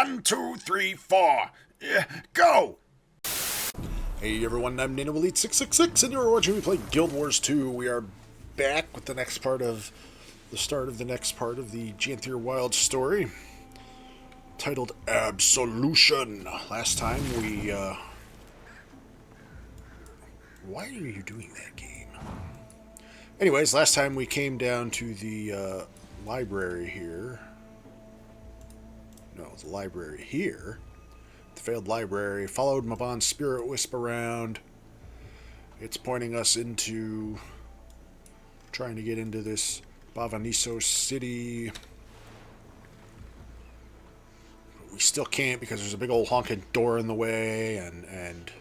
1, 2, 3, 4. Go! Hey everyone, I'm NanoElite666, and you're watching me play Guild Wars 2. We are back with the start of the next part of the Janthir Wilds story, titled Absolution. Last time we, Why are you doing that, game? Anyways, last time we came down to the, library here. No, the library here. The failed library. Followed Mabon's spirit wisp around. It's pointing us into trying to get into this Bava Nisos city. We still can't because there's a big old honking door in the way, and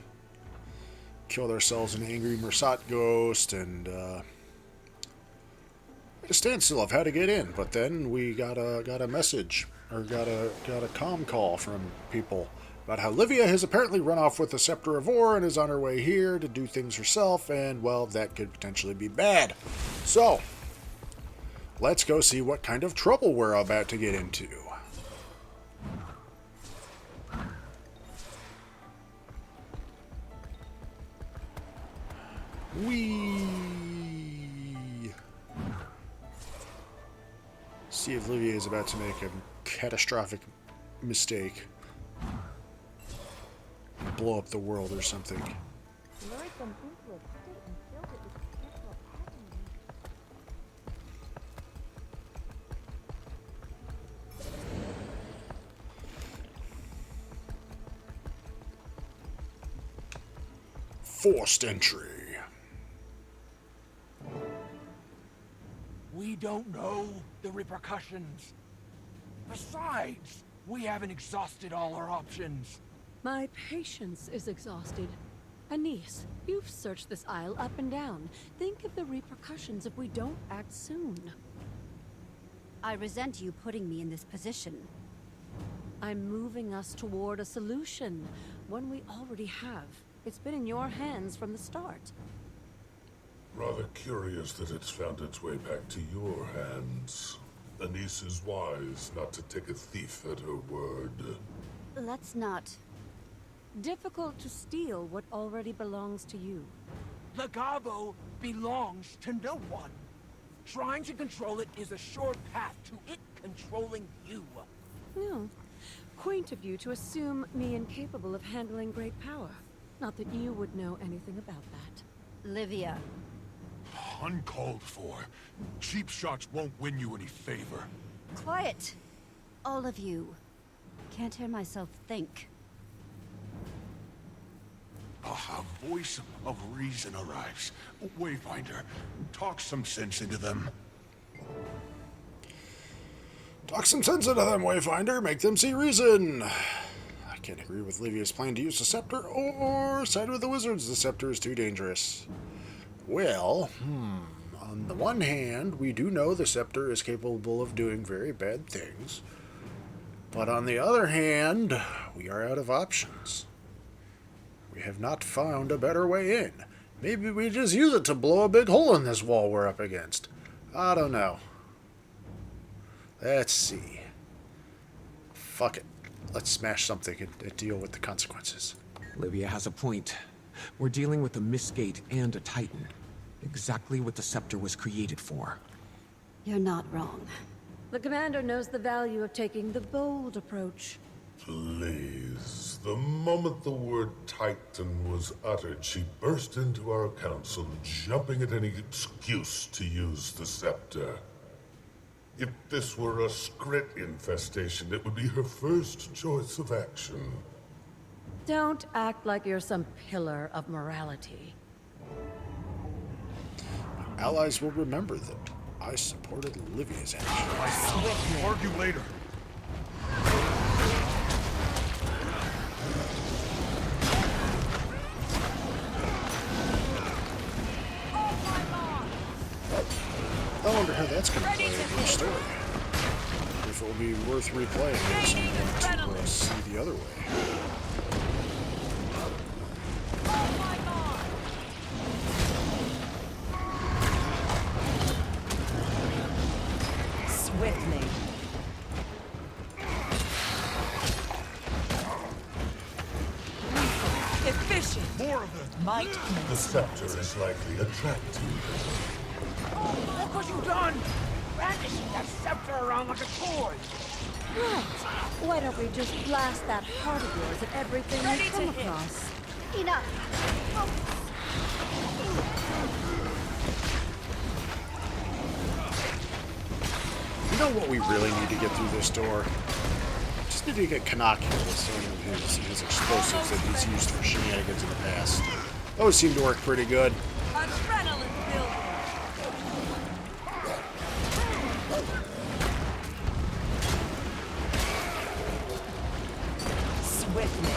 killed ourselves an angry Mersat ghost, and a standstill of how to get in. But then we got a message, or got a comm call from people about how Livia has apparently run off with the Scepter of Orr and is on her way here to do things herself, and well, that could potentially be bad. So let's go see what kind of trouble we're about to get into. See if Livia is about to make a catastrophic mistake. Blow up the world or something. Forced entry. We don't know the repercussions. Besides, we haven't exhausted all our options. My patience is exhausted. Anise, you've searched this isle up and down. Think of the repercussions if we don't act soon. I resent you putting me in this position. I'm moving us toward a solution, one we already have. It's been in your hands from the start. Rather curious that it's found its way back to your hands. Anise is wise not to take a thief at her word. Let's not. Difficult to steal what already belongs to you. Legavo belongs to no one. Trying to control it is a short path to it controlling you. No. Quaint of you to assume me incapable of handling great power. Not that you would know anything about that. Livia. Uncalled for. Cheap shots won't win you any favor. Quiet! All of you. Can't hear myself think. A voice of reason arrives. Wayfinder, talk some sense into them. Talk some sense into them, Wayfinder. Make them see reason. I can't agree with Livia's plan to use the scepter, or side with the wizards. The scepter is too dangerous. Well, on the one hand, we do know the scepter is capable of doing very bad things. But on the other hand, we are out of options. We have not found a better way in. Maybe we just use it to blow a big hole in this wall we're up against. I don't know. Let's see. Fuck it. Let's smash something and deal with the consequences. Livia has a point. We're dealing with a Mistgate and a Titan. Exactly what the scepter was created for. You're not wrong. The commander knows the value of taking the bold approach. Please. The moment the word Titan was uttered, she burst into our council, jumping at any excuse to use the scepter. If this were a Skrit infestation, it would be her first choice of action. Don't act like you're some pillar of morality. Allies will remember that I supported Livia's action. Argue later. I wonder how that's going to play in the story. If it will be worth replaying at some point to see the other way. Swiftly. More of them. Might The scepter is likely attractive. Look what you've done! Brandishing that scepter around like a toy! Right. Why don't we just blast that heart of yours at everything we come across? Enough. You know what we really need to get through this door? Just need to get Kanaki with some of his explosives that he's used for shenanigans in the past. Those seem to work pretty good. adrenaline building. Swiftly.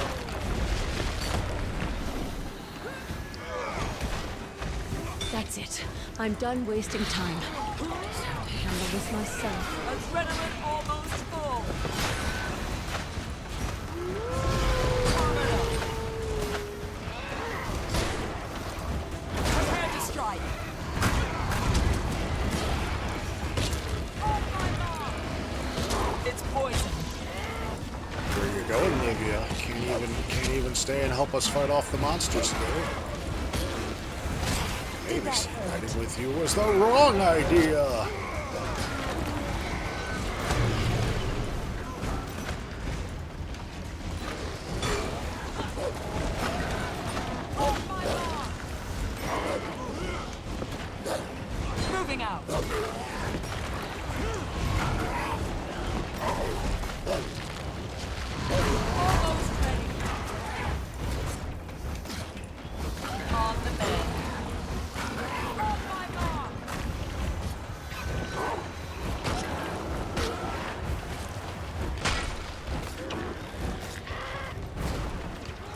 That's it. I'm done wasting time. Just have to handle this myself. Adrenaline almost full. Prepare to strike. It's poison. Where you going, Livia? Can't even stay and help us fight off the monsters today. Maybe siding with you was the wrong idea. Moving out. Almost ready. On the bed.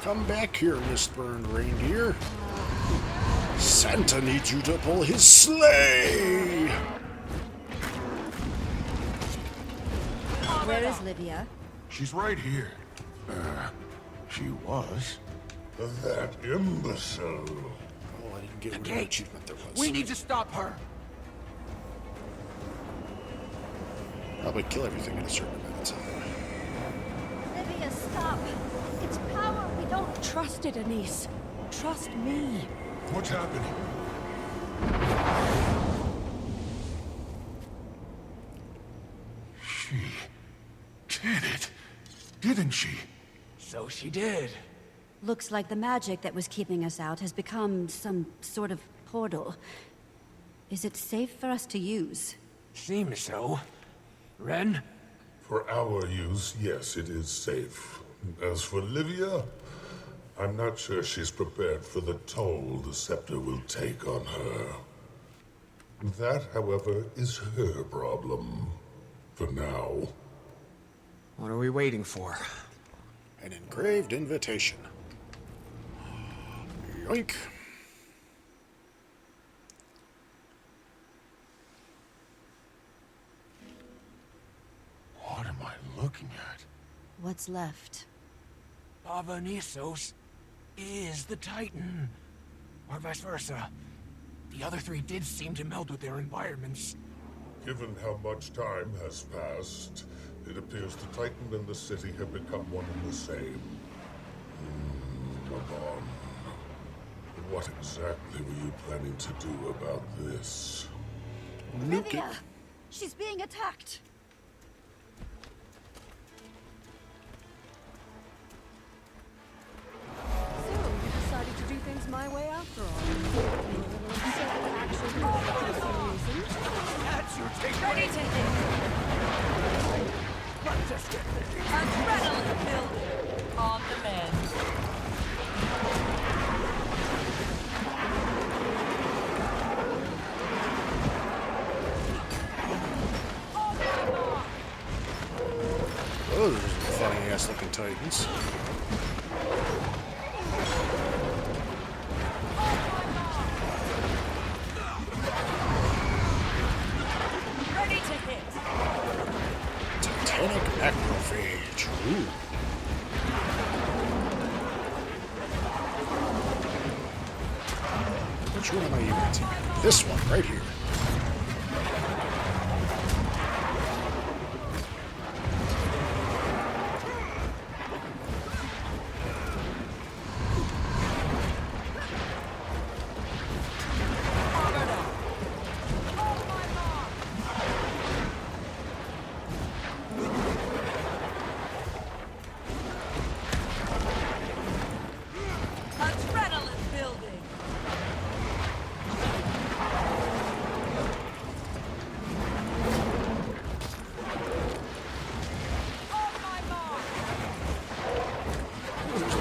Come back here, mist-burned reindeer. Santa needs you to pull his sleigh. Where is Livia? She's right here. She was. That imbecile. Oh, I didn't get The what gate. achievement there was. We need to stop her! Probably kill everything in a certain amount of time. Livia, stop. It's power we don't Trust it, Anise. Trust me. What's happening? She did it, didn't she? So she did. Looks like the magic that was keeping us out has become some sort of portal. Is it safe for us to use? Seems so. Ren? For our use, yes, it is safe. As for Livia, I'm not sure she's prepared for the toll the scepter will take on her. That, however, is her problem. For now. What are we waiting for? An engraved invitation. Yoink. What am I looking at? What's left? Bava Nisos is the Titan. Or vice versa. The other three did seem to meld with their environments. Given how much time has passed, it appears the Titan and the city have become one and the same. Lamon. What exactly were you planning to do about this? Livia! She's being attacked! So, you decided to do things my way after all. You're a little upset that actually for some reason. That's your take. Ready to hit. Let's just get busy. Adrenaline building. On the mend. Those are funny ass looking Titans. Ready to hit. Titanic macrophage. Ooh. Which one am I using? This one right here.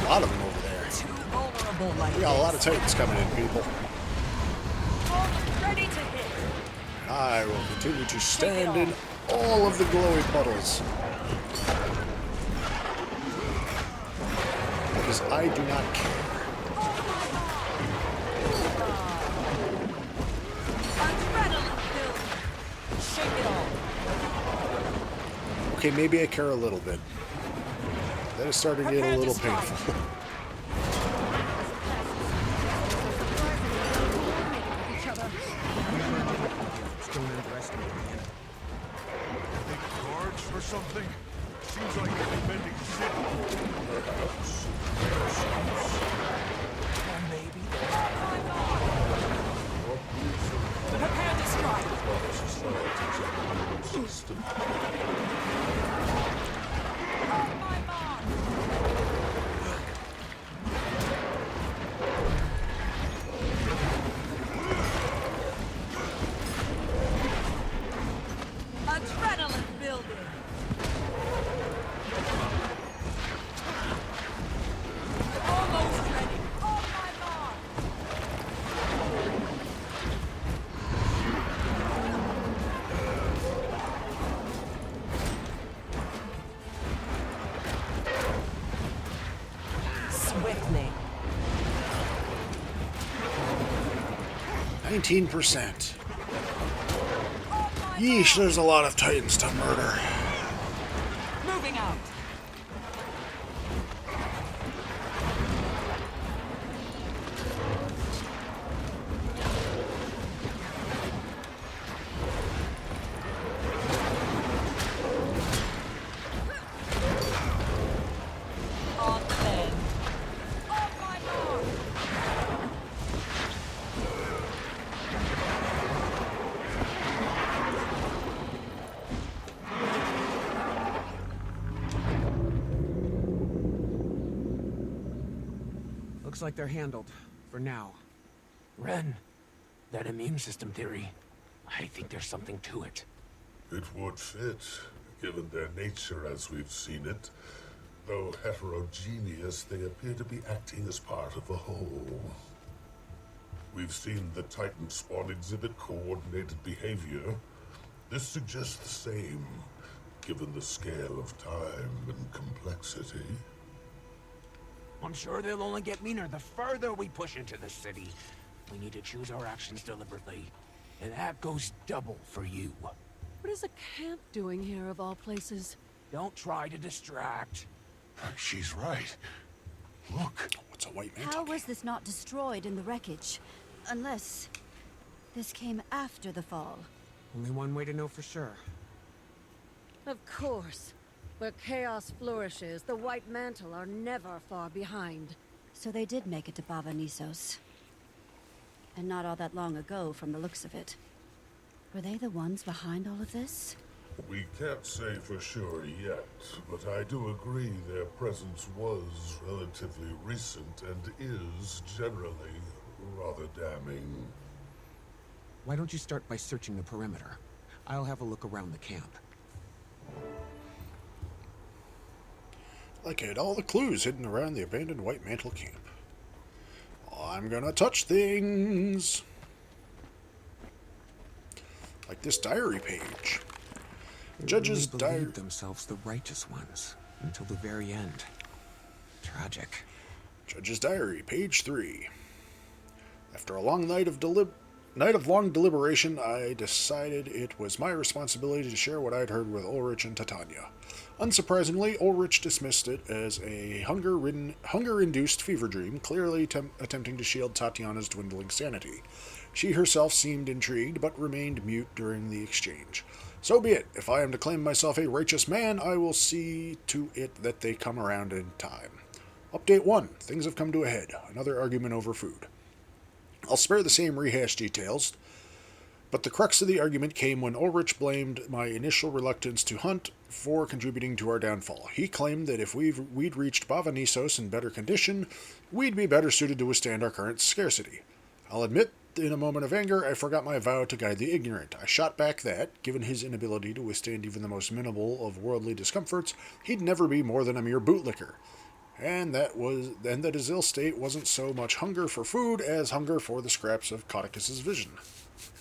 lot of them over there. Too vulnerable like We got a lot of Titans coming in, people. Ready to hit. I will continue to stand in all of the glowy puddles. Because I do not care. Adrenaline building. Shake it off. Okay, maybe I care a little bit. That is starting to get a little painful. Don't underestimate me. Big guards for something? Seems like an invading city. Or maybe Prepare to strike. System. On my mark. Adrenaline building. Almost ready. On my mark. Swiftly. 19%. Yeesh, there's a lot of Titans to murder. Moving out. On the bend. On my mark. Looks like they're handled. For now. Ren, that immune system theory, I think there's something to it. It would fit, given their nature as we've seen it. Though heterogeneous, they appear to be acting as part of a whole. We've seen the Titan spawn exhibit coordinated behavior. This suggests the same, given the scale of time and complexity. I'm sure they'll only get meaner the further we push into the city. We need to choose our actions deliberately. And that goes double for you. What is a camp doing here of all places? Don't try to distract. She's right. Look. What's a White Mantle? How was this not destroyed in the wreckage? Unless this came after the fall. Only one way to know for sure. Of course. Where chaos flourishes, the White Mantle are never far behind. So they did make it to Bava Nisos. And not all that long ago from the looks of it. Were they the ones behind all of this? We can't say for sure yet, but I do agree their presence was relatively recent and is generally rather damning. Why don't you start by searching the perimeter? I'll have a look around the camp. Like it, all the clues hidden around the abandoned White Mantle camp. I'm gonna touch things. Like this diary page. Judge's They diary. believed themselves the righteous ones until the very end. Tragic. Judge's diary, page 3. After a long night of long deliberation, I decided it was my responsibility to share what I'd heard with Ulrich and Titania. Unsurprisingly, Ulrich dismissed it as a hunger-induced fever dream, clearly attempting to shield Tatiana's dwindling sanity. She herself seemed intrigued, but remained mute during the exchange. So be it. If I am to claim myself a righteous man, I will see to it that they come around in time. Update 1. Things have come to a head. Another argument over food. I'll spare the same rehash details, but the crux of the argument came when Ulrich blamed my initial reluctance to hunt for contributing to our downfall. He claimed that if we'd reached Bava Nisos in better condition, we'd be better suited to withstand our current scarcity. I'll admit, in a moment of anger, I forgot my vow to guide the ignorant. I shot back that, given his inability to withstand even the most minimal of worldly discomforts, he'd never be more than a mere bootlicker. and that his ill state wasn't so much hunger for food as hunger for the scraps of Codicus's vision.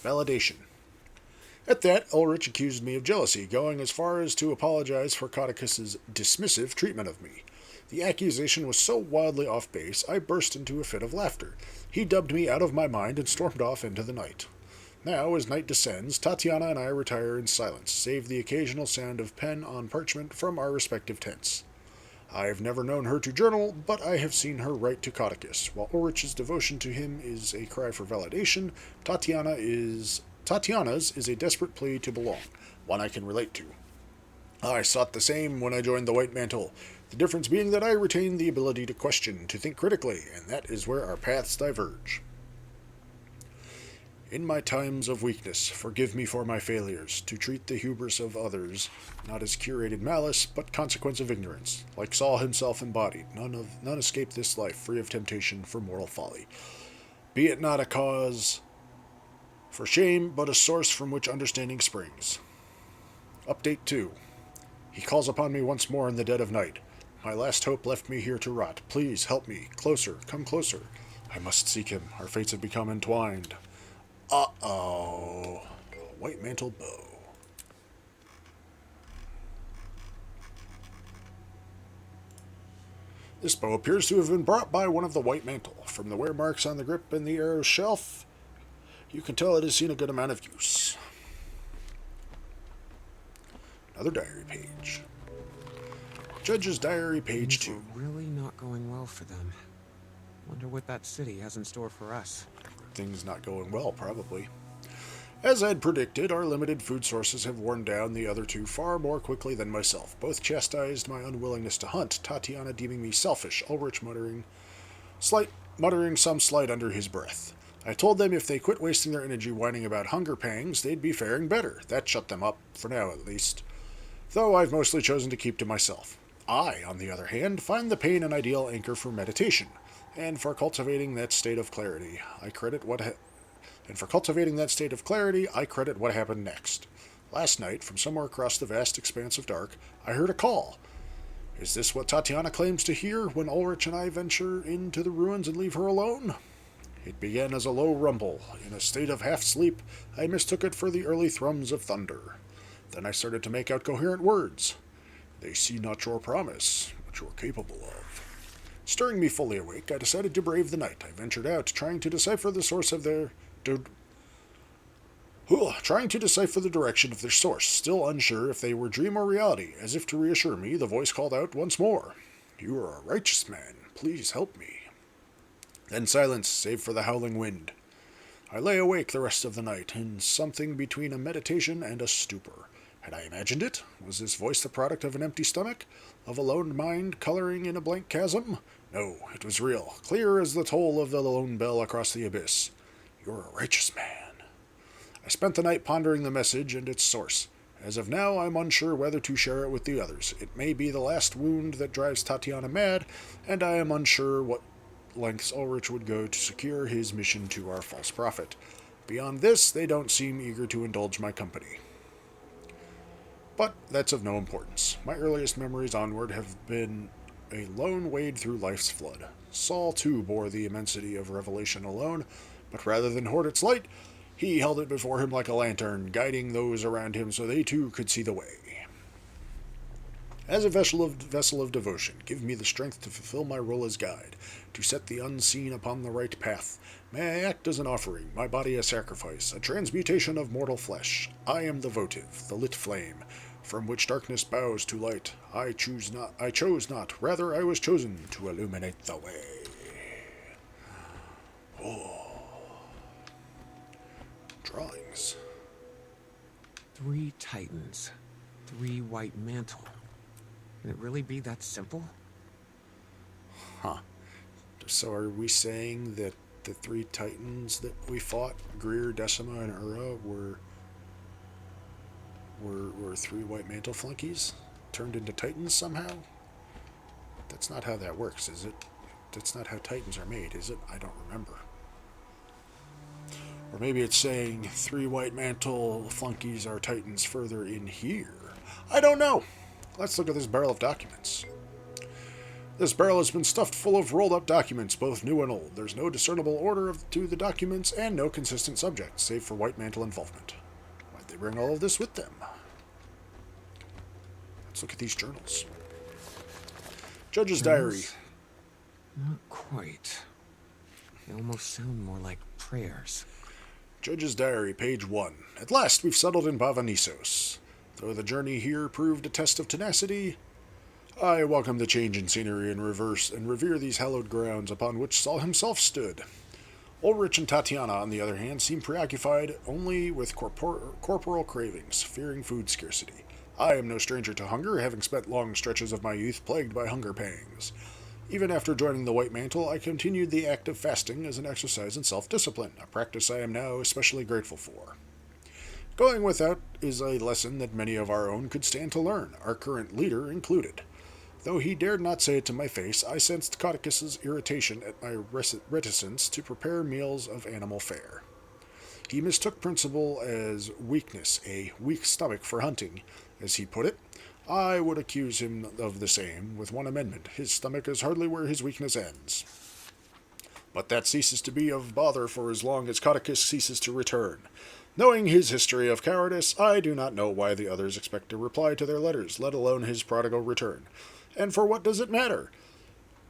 Validation. At that, Ulrich accused me of jealousy, going as far as to apologize for Codicus's dismissive treatment of me. The accusation was so wildly off base, I burst into a fit of laughter. He dubbed me out of my mind and stormed off into the night. Now, as night descends, Tatiana and I retire in silence, save the occasional sound of pen on parchment from our respective tents. I have never known her to journal, but I have seen her write to Codicus. While Ulrich's devotion to him is a cry for validation, Tatiana's is a desperate plea to belong, one I can relate to. I sought the same when I joined the White Mantle, the difference being that I retain the ability to question, to think critically, and that is where our paths diverge. In my times of weakness, forgive me for my failures, to treat the hubris of others not as curated malice, but consequence of ignorance. Like Saul himself embodied, none escape this life free of temptation for mortal folly. Be it not a cause for shame, but a source from which understanding springs. Update 2. He calls upon me once more in the dead of night. My last hope left me here to rot. Please help me. Closer. Come closer. I must seek him. Our fates have become entwined. Uh-oh. White Mantle bow. This bow appears to have been brought by one of the White Mantle. From the wear marks on the grip and the arrow's shelf, you can tell it has seen a good amount of use. Another diary page. Judge's diary, page 2. Things were really not going well for them. Wonder what that city has in store for us. Things not going well, probably. As I'd predicted, our limited food sources have worn down the other two far more quickly than myself. Both chastised my unwillingness to hunt, Tatiana deeming me selfish, Ulrich muttering some slight under his breath. I told them if they quit wasting their energy whining about hunger pangs, they'd be faring better. That shut them up, for now at least. Though I've mostly chosen to keep to myself. I, on the other hand, find the pain an ideal anchor for meditation, and for cultivating that state of clarity, I credit what happened next. Last night, from somewhere across the vast expanse of dark, I heard a call. Is this what Tatiana claims to hear when Ulrich and I venture into the ruins and leave her alone? It began as a low rumble. In a state of half-sleep, I mistook it for the early thrums of thunder. Then I started to make out coherent words. They see not your promise, what you're capable of. Stirring me fully awake, I decided to brave the night. I ventured out, trying to decipher the direction of their source, still unsure if they were dream or reality. As if to reassure me, the voice called out once more. You are a righteous man. Please help me. Then silence, save for the howling wind. I lay awake the rest of the night, in something between a meditation and a stupor. Had I imagined it? Was this voice the product of an empty stomach? Of a lone mind coloring in a blank chasm? No, it was real, clear as the toll of the lone bell across the abyss. You're a righteous man. I spent the night pondering the message and its source. As of now, I'm unsure whether to share it with the others. It may be the last wound that drives Tatiana mad, and I am unsure what lengths Ulrich would go to secure his mission to our false prophet. Beyond this, they don't seem eager to indulge my company. But that's of no importance. My earliest memories onward have been a lone wade through life's flood. Saul, too, bore the immensity of revelation alone, but rather than hoard its light, he held it before him like a lantern, guiding those around him so they too could see the way. As a vessel of devotion, give me the strength to fulfill my role as guide, to set the unseen upon the right path. May I act as an offering, my body a sacrifice, a transmutation of mortal flesh. I am the votive, the lit flame, from which darkness bows to light. I chose not, rather I was chosen to illuminate the way. Oh. Drawings. 3 Titans, 3 White Mantle. Can it really be that simple? Huh. So are we saying that the 3 Titans that we fought, Greer, Decima, and Ura, were 3 White Mantle flunkies turned into Titans somehow? That's not how that works, is it? That's not how Titans are made, is it? I don't remember. Or maybe it's saying 3 White Mantle flunkies are Titans further in here. I don't know. Let's look at this barrel of documents. This barrel has been stuffed full of rolled-up documents, both new and old. There's no discernible order to the documents and no consistent subject, save for White Mantle involvement. Why'd they bring all of this with them? Let's look at these journals. Judge's Diary. Not quite. They almost sound more like prayers. Judge's Diary, page 1. At last we've settled in Bava Nisos. Though the journey here proved a test of tenacity, I welcome the change in scenery and revere these hallowed grounds upon which Saul himself stood. Ulrich and Tatiana, on the other hand, seem preoccupied only with corporal cravings, fearing food scarcity. I am no stranger to hunger, having spent long stretches of my youth plagued by hunger pangs. Even after joining the White Mantle, I continued the act of fasting as an exercise in self-discipline, a practice I am now especially grateful for. Going without is a lesson that many of our own could stand to learn, our current leader included. Though he dared not say it to my face, I sensed Codicus's irritation at my reticence to prepare meals of animal fare. He mistook principle as weakness, a weak stomach for hunting, as he put it. I would accuse him of the same, with one amendment. His stomach is hardly where his weakness ends. But that ceases to be of bother for as long as Codicus ceases to return. Knowing his history of cowardice, I do not know why the others expect a reply to their letters, let alone his prodigal return. And for what does it matter?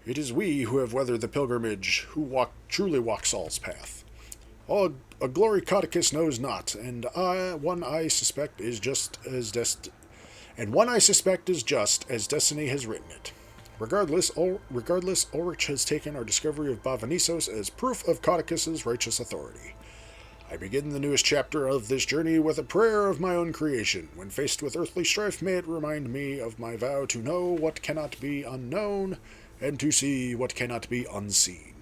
It is we who have weathered the pilgrimage, who truly walk Saul's path. A glory Codicus knows not, and one I suspect is just as destiny has written it. Regardless, Ulrich has taken our discovery of Bava Nisos as proof of Codicus's righteous authority. I begin the newest chapter of this journey with a prayer of my own creation. When faced with earthly strife, may it remind me of my vow to know what cannot be unknown, and to see what cannot be unseen.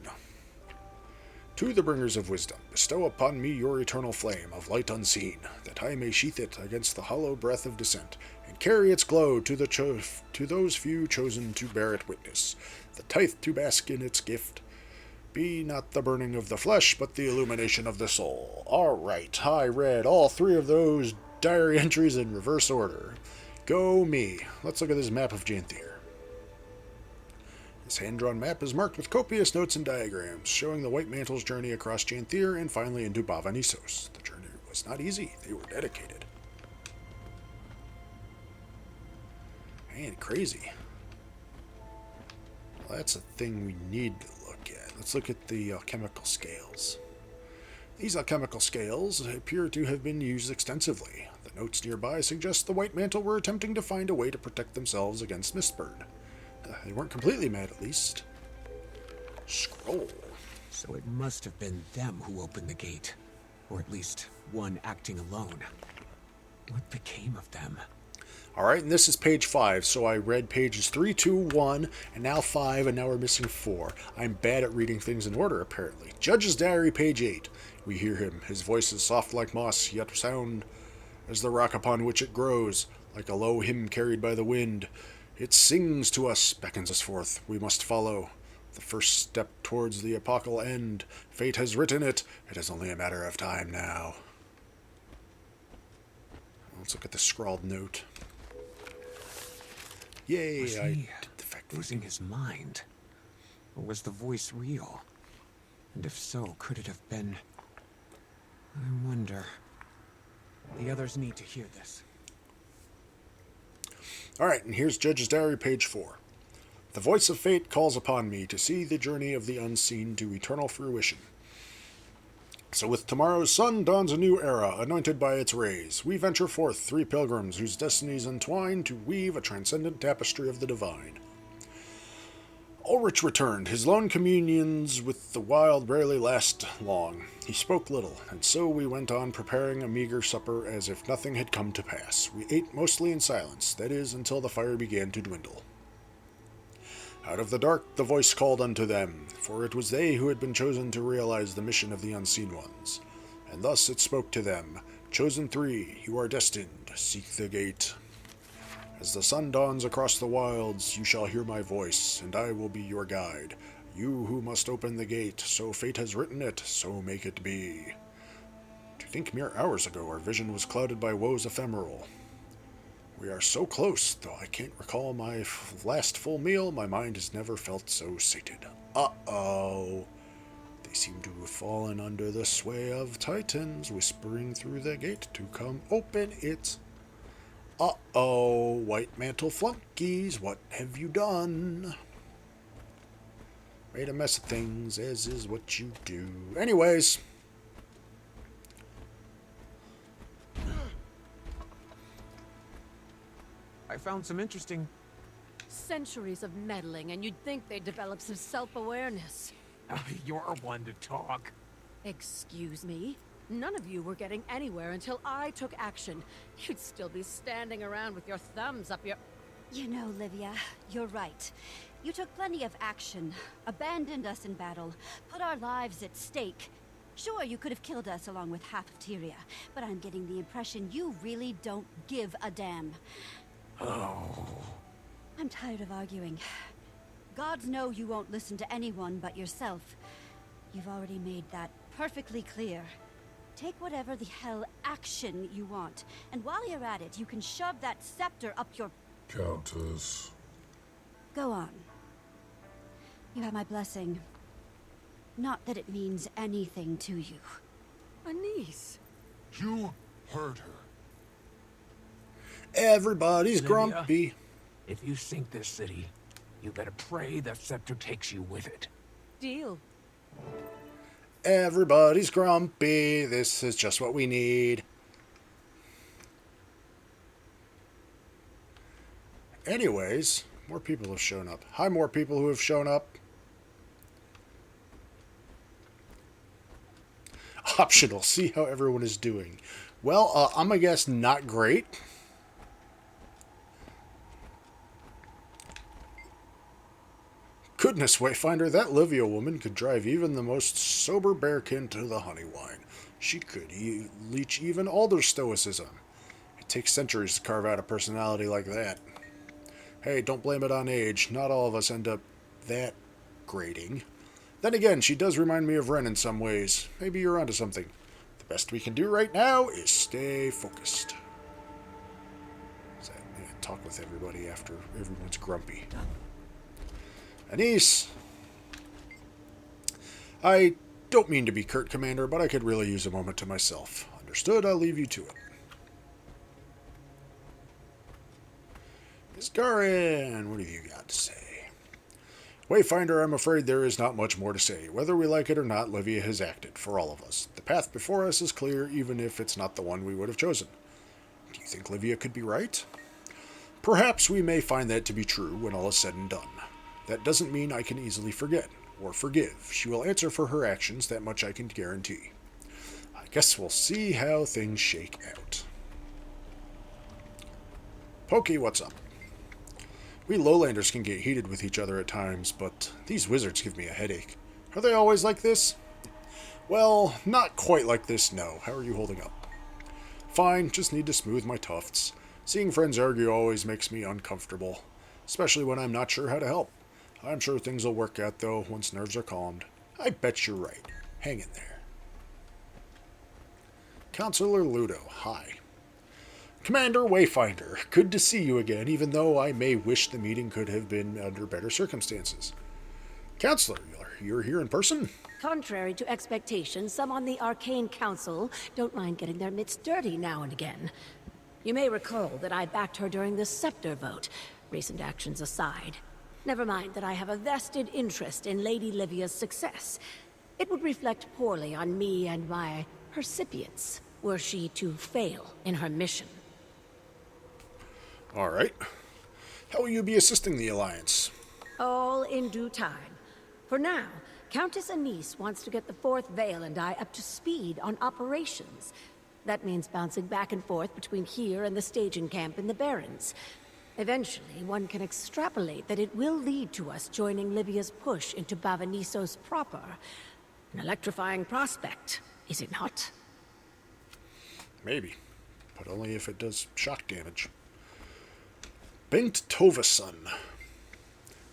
To the bringers of wisdom, bestow upon me your eternal flame of light unseen, that I may sheath it against the hollow breath of dissent, and carry its glow to those few chosen to bear it witness, the tithe to bask in its gift. Be not the burning of the flesh, but the illumination of the soul. All right, I read all 3 of those diary entries in reverse order. Go me. Let's look at this map of Janthir. This hand-drawn map is marked with copious notes and diagrams, showing the White Mantle's journey across Janthir and finally into Bava Nisos. The journey was not easy. They were dedicated. Man, crazy. Well, that's a thing we need to look at. Let's look at the alchemical scales. These alchemical scales appear to have been used extensively. The notes nearby suggest the White Mantle were attempting to find a way to protect themselves against Mistburn. They weren't completely mad, at least. Scroll. So it must have been them who opened the gate. Or at least one acting alone. What became of them? Alright, and this is page 5, so I read pages 3, 2, 1, and now 5, and now we're missing 4. I'm bad at reading things in order, apparently. Judge's Diary, page 8. We hear him. His voice is soft like moss, yet sound as the rock upon which it grows, like a low hymn carried by the wind. It sings to us, beckons us forth. We must follow. The first step towards the epochal end. Fate has written it. It is only a matter of time now. Let's look at the scrawled note. Yay, Was I he did the fact losing his mind? Or was the voice real? And if so, could it have been... I wonder... The others need to hear this. Alright, and here's Judge's Diary, page 4. The voice of fate calls upon me to see the journey of the unseen to eternal fruition. So with tomorrow's sun dawns a new era, anointed by its rays. We venture forth, 3 pilgrims whose destinies entwine to weave a transcendent tapestry of the divine. Ulrich returned. His lone communions with the wild rarely last long. He spoke little, and so we went on preparing a meager supper as if nothing had come to pass. We ate mostly in silence, that is, until the fire began to dwindle. Out of the dark the voice called unto them, for it was they who had been chosen to realize the mission of the Unseen Ones. And thus it spoke to them, Chosen 3, you are destined, seek the gate. As the sun dawns across the wilds, you shall hear my voice, and I will be your guide. You who must open the gate, so fate has written it, so make it be. To think mere hours ago our vision was clouded by woes ephemeral. We are so close, though I can't recall my last full meal. My mind has never felt so sated. Uh-oh. They seem to have fallen under the sway of titans, whispering through the gate to come open it. Uh-oh, White Mantle flunkies, what have you done? Made a mess of things, as is what you do. Anyways. I found some interesting... Centuries of meddling, and you'd think they'd develop some self-awareness. You're one to talk. Excuse me? None of you were getting anywhere until I took action. You'd still be standing around with your thumbs up your... You know, Livia, you're right. You took plenty of action, abandoned us in battle, put our lives at stake. Sure, you could have killed us along with half of Tyria, but I'm getting the impression you really don't give a damn. Oh. I'm tired of arguing. Gods know you won't listen to anyone but yourself. You've already made that perfectly clear. Take whatever the hell action you want, and while you're at it, you can shove that scepter up your... Countess. Go on. You have my blessing. Not that it means anything to you. Anise. You heard her. Everybody's Livia, grumpy. If you sink this city, you better pray the scepter takes you with it. Deal. Everybody's grumpy. This is just what we need. Anyways, more people have shown up. Hi, more people who have shown up. Optional. See how everyone is doing. Well, I'm going to guess not great. Goodness, Wayfinder, that Livia woman could drive even the most sober bearkin to the honey wine. She could leech even Alder's stoicism. It takes centuries to carve out a personality like that. Hey, don't blame it on age. Not all of us end up that grating. Then again, she does remind me of Ren in some ways. Maybe you're onto something. The best we can do right now is stay focused. Talk with everybody after everyone's grumpy. Anise! I don't mean to be curt, Commander, but I could really use a moment to myself. Understood, I'll leave you to it. Miss Garin, what have you got to say? Wayfinder, I'm afraid there is not much more to say. Whether we like it or not, Livia has acted, for all of us. The path before us is clear, even if it's not the one we would have chosen. Do you think Livia could be right? Perhaps we may find that to be true when all is said and done. That doesn't mean I can easily forget, or forgive. She will answer for her actions, that much I can guarantee. I guess we'll see how things shake out. Pokey, what's up? We lowlanders can get heated with each other at times, but these wizards give me a headache. Are they always like this? Well, not quite like this, no. How are you holding up? Fine, just need to smooth my tufts. Seeing friends argue always makes me uncomfortable, especially when I'm not sure how to help. I'm sure things will work out, though, once nerves are calmed. I bet you're right. Hang in there. Counselor Ludo, hi. Commander Wayfinder, good to see you again, even though I may wish the meeting could have been under better circumstances. Counselor, you're here in person? Contrary to expectations, some on the Arcane Council don't mind getting their mitts dirty now and again. You may recall that I backed her during the Scepter vote, recent actions aside. Never mind that I have a vested interest in Lady Livia's success. It would reflect poorly on me and my recipients, were she to fail in her mission. All right. How will you be assisting the Alliance? All in due time. For now, Countess Anise wants to get the Fourth Veil and I up to speed on operations. That means bouncing back and forth between here and the staging camp in the Barrens. Eventually, one can extrapolate that it will lead to us joining Livia's push into Bava Nisos proper. An electrifying prospect, is it not? Maybe, but only if it does shock damage. Bengt Tovason.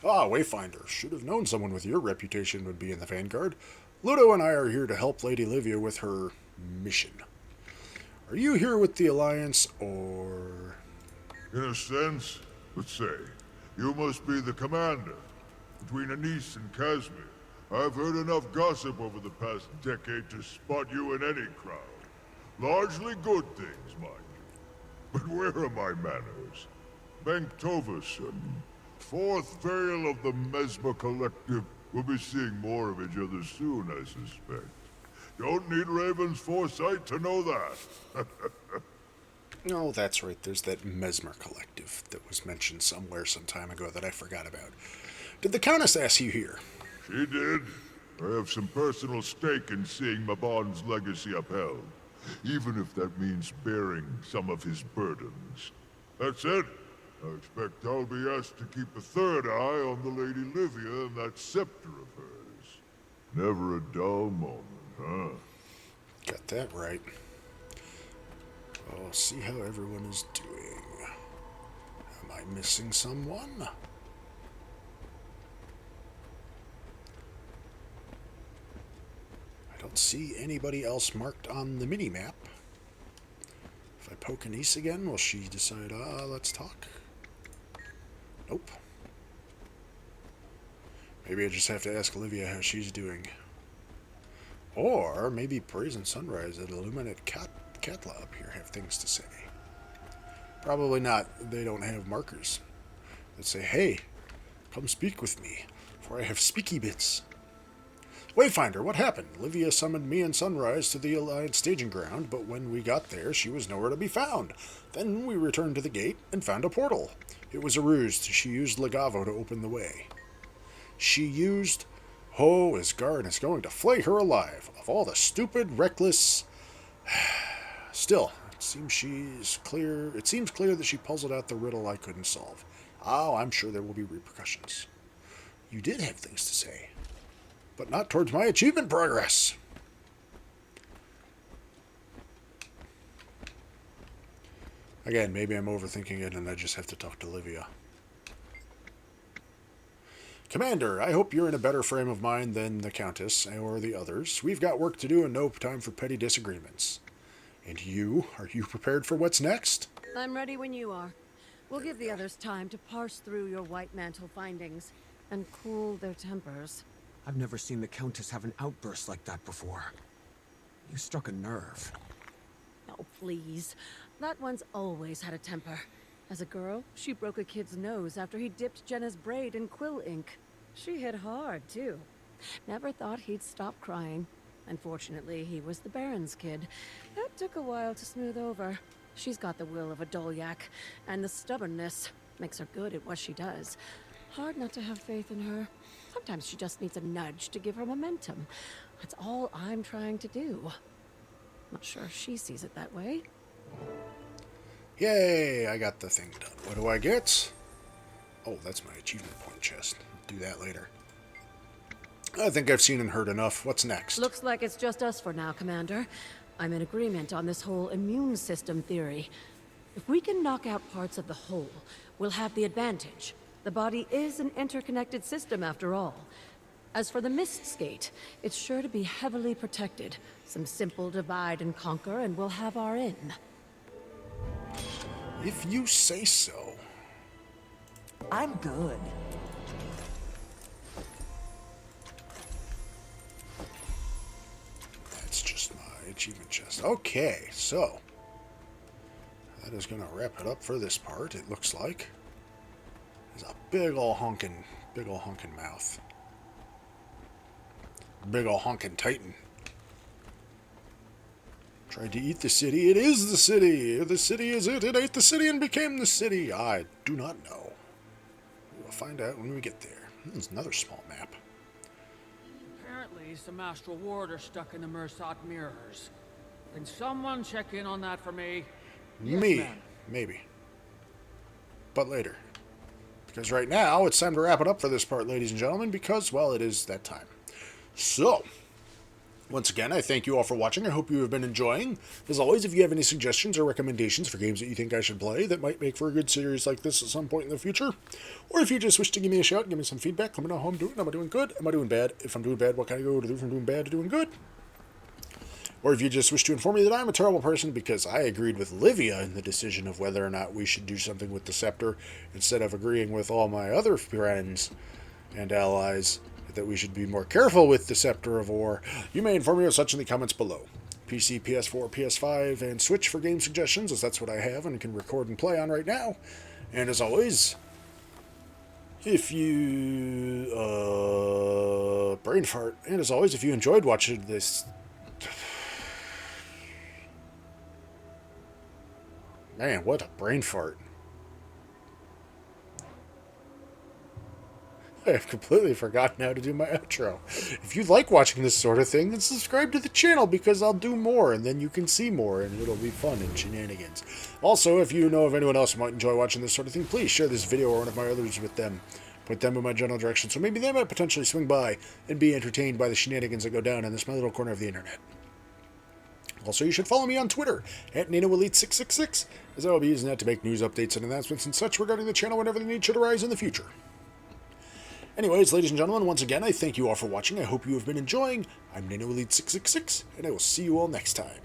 Ah, Wayfinder. Should have known someone with your reputation would be in the vanguard. Ludo and I are here to help Lady Livia with her mission. Are you here with the Alliance, or... In a sense, but say, you must be the commander. Between Anise and Casimir, I've heard enough gossip over the past decade to spot you in any crowd. Largely good things, mind you. But where are my manners? Benktoverson, fourth Vale of the Mesmer Collective. We'll be seeing more of each other soon, I suspect. Don't need Raven's foresight to know that. Oh, that's right. There's that Mesmer Collective that was mentioned somewhere some time ago that I forgot about. Did the Countess ask you here? She did. I have some personal stake in seeing Mabon's legacy upheld, even if that means bearing some of his burdens. That's it. I expect I'll be asked to keep a third eye on the Lady Livia and that scepter of hers. Never a dull moment, huh? Got that right. I'll see how everyone is doing. Am I missing someone? I don't see anybody else marked on the mini-map. If I poke Anise again, will she decide, let's talk? Nope. Maybe I just have to ask Livia how she's doing. Or maybe Brazen Sunrise at Illuminate Cat Lab here have things to say. Probably not. They don't have markers that say, hey, come speak with me, for I have speaky bits. Wayfinder, what happened? Livia summoned me and Sunrise to the Alliance staging ground, but when we got there, she was nowhere to be found. Then we returned to the gate and found a portal. It was a ruse. She used Legavo to open the way. She used... Oh, Asgard is going to flay her alive. Of all the stupid, reckless... Still, it seems clear that she puzzled out the riddle I couldn't solve. Oh, I'm sure there will be repercussions. You did have things to say, but not towards my achievement progress. Again, maybe I'm overthinking it and I just have to talk to Livia. Commander, I hope you're in a better frame of mind than the Countess or the others. We've got work to do and no time for petty disagreements. And you? Are you prepared for what's next? I'm ready when you are. We'll give the others time to parse through your White Mantle findings and cool their tempers. I've never seen the Countess have an outburst like that before. You struck a nerve. Oh, please. That one's always had a temper. As a girl, she broke a kid's nose after he dipped Jenna's braid in quill ink. She hit hard, too. Never thought he'd stop crying. Unfortunately, he was the Baron's kid. That took a while to smooth over. She's got the will of a Dolyak, and the stubbornness makes her good at what she does. Hard not to have faith in her. Sometimes she just needs a nudge to give her momentum. That's all I'm trying to do. Not sure if she sees it that way. Yay, I got the thing done. What do I get? Oh, that's my achievement point chest. I'll do that later. I think I've seen and heard enough. What's next? Looks like it's just us for now, Commander. I'm in agreement on this whole immune system theory. If we can knock out parts of the whole, we'll have the advantage. The body is an interconnected system after all. As for the Mist Skate, it's sure to be heavily protected. Some simple divide and conquer and we'll have our in. If you say so. I'm good. That's just my achievement chest. Okay, so that is going to wrap it up for this part, it looks like. There's a big ol' honkin' mouth. Big ol' honkin' titan. Tried to eat the city. It is the city. The city is it. It ate the city and became the city. I do not know. We'll find out when we get there. There's another small map. Apparently, some astral ward are stuck in the Mersat mirrors. Can someone check in on that for me? Yes, Me. ma'am. Maybe. But later. Because right now, it's time to wrap it up for this part, ladies and gentlemen, because, well, it is that time. So, once again, I thank you all for watching. I hope you have been enjoying. As always, if you have any suggestions or recommendations for games that you think I should play that might make for a good series like this at some point in the future, or if you just wish to give me a shout, give me some feedback, let me know how I'm doing. Am I doing good? Am I doing bad? If I'm doing bad, what can I go to do from doing bad to doing good? Or if you just wish to inform me that I'm a terrible person because I agreed with Livia in the decision of whether or not we should do something with the scepter, instead of agreeing with all my other friends and allies that we should be more careful with the Scepter of Orr, you may inform me of such in the comments below. PC, PS4, PS5, and Switch for game suggestions, as that's what I have and can record and play on right now. And as always, if you... brain fart. And as always, if you enjoyed watching this... Man, what a brain fart. I have completely forgotten how to do my outro. If you like watching this sort of thing, then subscribe to the channel because I'll do more and then you can see more and it'll be fun and shenanigans. Also, if you know of anyone else who might enjoy watching this sort of thing, please share this video or one of my others with them. Point them in my general direction so maybe they might potentially swing by and be entertained by the shenanigans that go down in this my little corner of the internet. Also, you should follow me on Twitter at NanoElite666, as I will be using that to make news updates and announcements and such regarding the channel whenever the need should arise in the future. Anyways, ladies and gentlemen, once again, I thank you all for watching. I hope you have been enjoying. I'm NanoElite666, and I will see you all next time.